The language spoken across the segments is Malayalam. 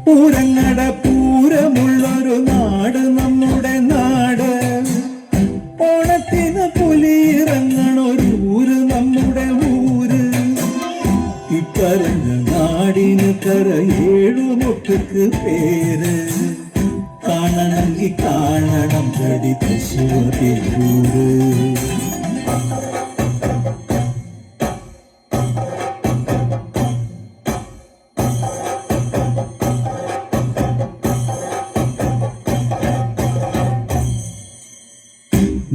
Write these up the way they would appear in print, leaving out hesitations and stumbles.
പൂരങ്ങട പൂരമുള്ളൊരു നാട് നമ്മുടെ നാട്. ഓണത്തിന് പുലിയിറങ്ങണൊരു ഊര് നമ്മുടെ ഊര്. ഇപ്പറഞ്ഞ നാടിന് കരയേഴുമൊട്ടുക്ക് പേര്. കാണണമെങ്കിൽ കാണണം കടി തൃശ്ശൂര്.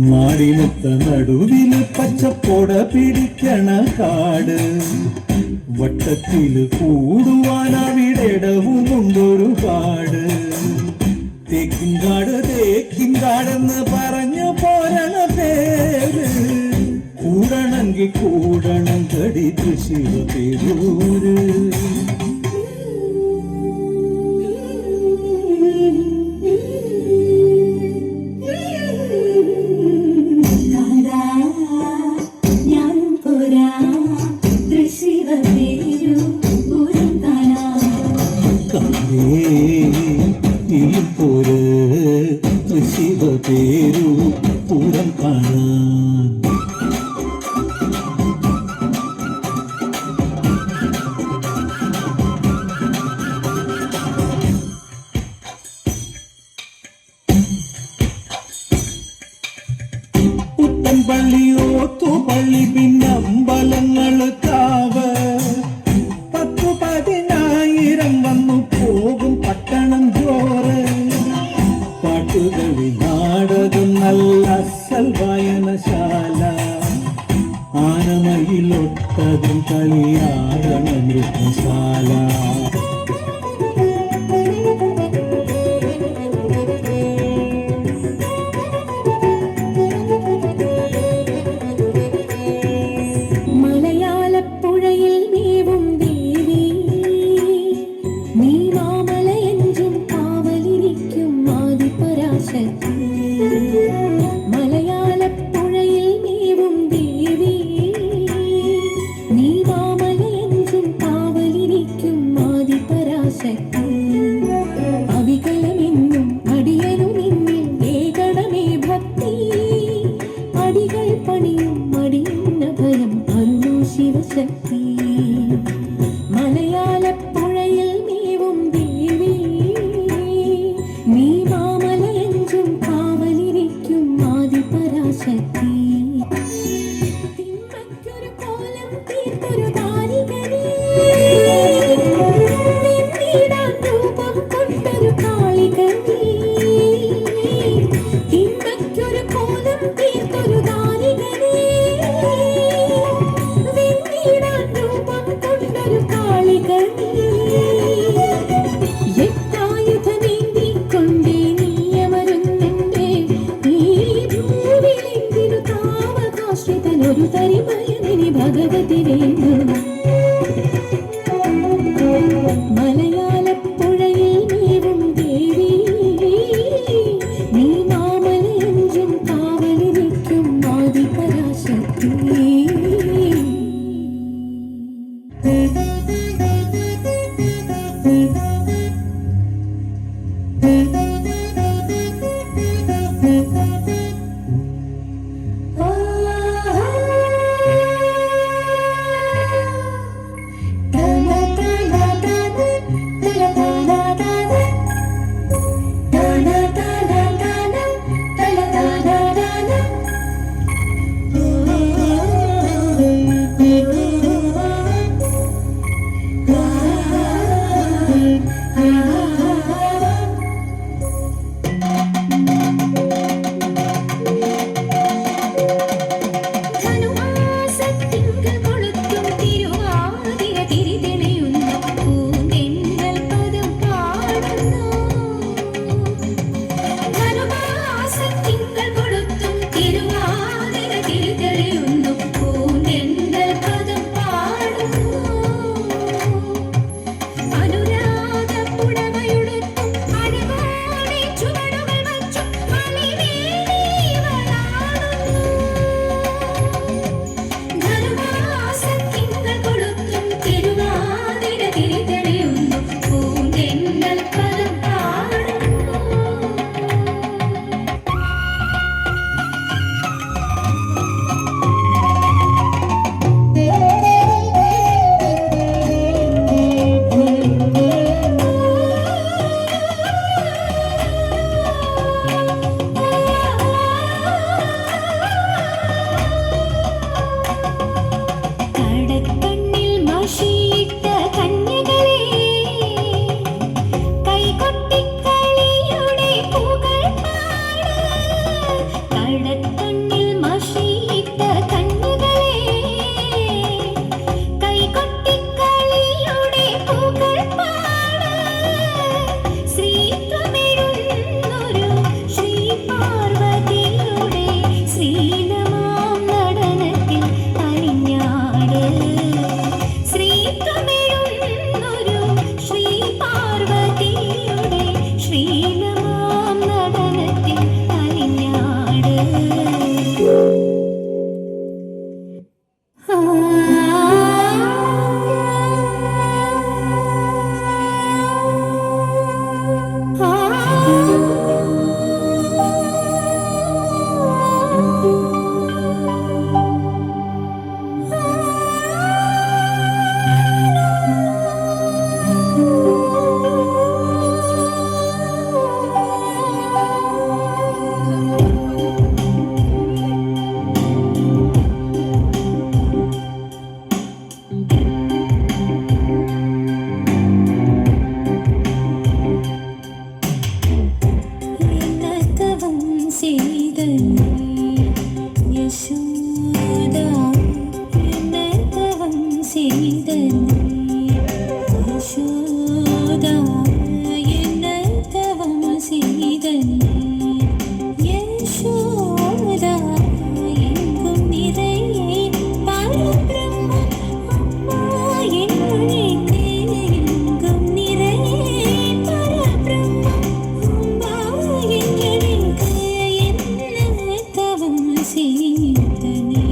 മാറിമുത്ത നടുവില് പച്ചപ്പൊട പിടിക്കണ കാട്. വട്ടത്തില് കൂടുവാൻ അവിടെടവുമുണ്ടൊരുപാട്. തേക്കിൻകാട് തേക്കിൻകാടെന്ന് പറഞ്ഞു പോരണ പേര്. കൂടണമെങ്കിൽ കൂടണം കടി തൃശ്ശൂര്. ശിവപേരു പൂരം കാണാൻ. കളിയാടണ നൃത്തശാല. മലയാളപ്പുഴയിൽ നീവും ദേവി, നീ മാമലയഞ്ചും കാവലിരിക്കും ആദിപരാശക്തി. മലയാളപ്പുഴയിൽ നീവും ദേവി, നീ മാമലയഞ്ചും കാവലിരിക്കും ആദിപരാശക്തി. ചെയ്ത യശോദ എന്ന തവം ചെയ്ത യശോദ എങ്കും നിറയെ പരബ്രഹ്മം അമ്മ എന്നുള്ളിൽ എങ്കും നിറയെ പരബ്രഹ്മം അമ്മ എന്നുള്ളിൽ എന്ന തവം ചെയ്തനേ.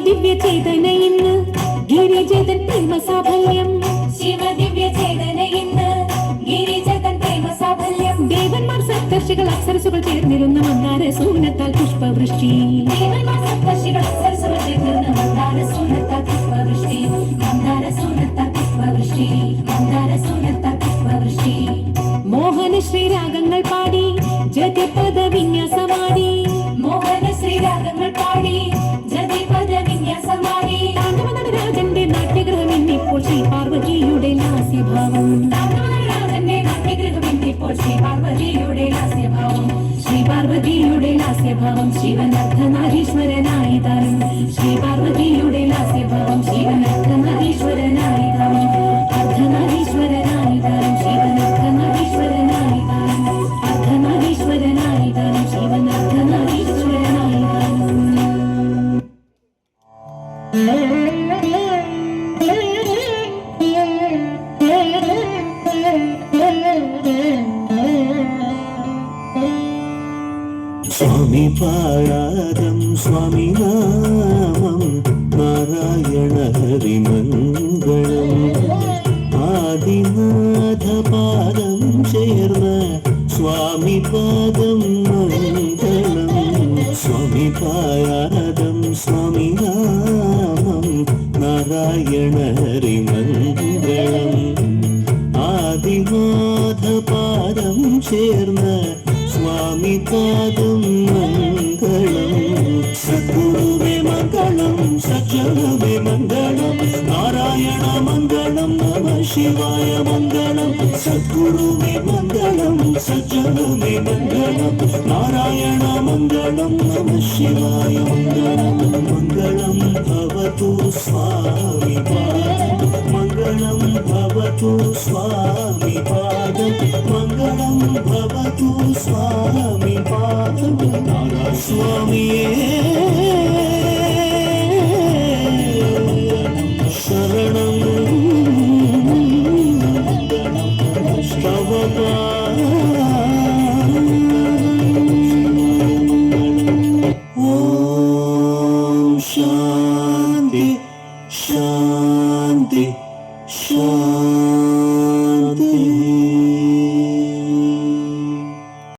ദിവ്യചേതന ഇന്ന് ഗിരിജതൻ പ്രേമ സാഫല്യം. ശിവദിവ്യചേതന ഇന്ന് ഗിരിജതൻ പ്രേമ സാഫല്യം. ദേവന്മാർ സപ്തർഷികൾ അപ്സരസുകൾ ചേർന്നിരുന്ന മന്ദാര സൂനത്താൽ പുഷ്പവൃഷ്ടി. ദേവന്മാർ സപ്തർഷികൾ അപ്സരസുകൾ ചേർന്നിരുന്ന മന്ദാര സൂനത്താൽ പുഷ്പവൃഷ്ടി. മന്ദാര സൂനത്താൽ പുഷ്പവൃഷ്ടി. മന്ദാര സൂനത്താൽ പുഷ്പവൃഷ്ടി. മോഹന ശ്രീരാഗങ്ങൾ പാടി ജഗപദ വിന്യാസമാടി മോഹന ശ്രീരാഗങ്ങൾ പാടി ജതിപദ വിന്യാസമാടി രാജന്റെ നാട്യഗ്രഹം ഇന്നിപ്പോൾ ശ്രീ പാർവതിയുടെ ലാസ്യഭാവം രാജന്റെ നാട്യഗ്രഹം ഇന്നിപ്പോൾ ശ്രീ പാർവതിയുടെ ലാസ്യഭാവം ശ്രീ പാർവതിയുടെ ലാസ്യഭാവം ശിവൻ അർദ്ധനാരീശ്വരനായി താനും ശ്രീ പാർവതിയുടെ ലാസ്യഭാവം ശിവൻ അർദ്ധനാരീശ്വരനായി താനും അർദ്ധനാരീശ്വരനായി താനും ശിവൻ അർദ്ധനാരീശ്വരനായി താനും അർദ്ധനാരീശ്വരനായി താനും ശിവൻ അർദ്ധനാരീശ്വരനായി താനും സ്വാമി പാരാതം സ്വാമി നാമം നാരായണ ഹരിമംഗളം ആദിനാഥപാദം ചേർന്ന സ്വാമി പാദം മംഗളം സ്വാമി പാരാതം സ്വാമി നാമം നാരായണ ഹരിമംഗളം ആദിനാഥപാദം ചേർന്ന സ്വാമി പാദം മംഗളം സദ്ഗുരുവേ മംഗളം സജ്ജനവേ മംഗളം നാരായണ മംഗളം നമ ശിവായ മംഗളം സദ്ഗുരുവേ മംഗളം സജ്ജനവേ മംഗളം നാരായണ മംഗളം നമ ശിവായ മംഗളം മംഗളം ഭവതു സ്വാമി പാദം മംഗളം ഭവതു സ്വാമി പാദം മംഗളം ഭവതു സ്വാമി പാദം സ്വാമിയേ ശരണം തവ ഓം ശാന്തി ശാന്തി ശാന്തി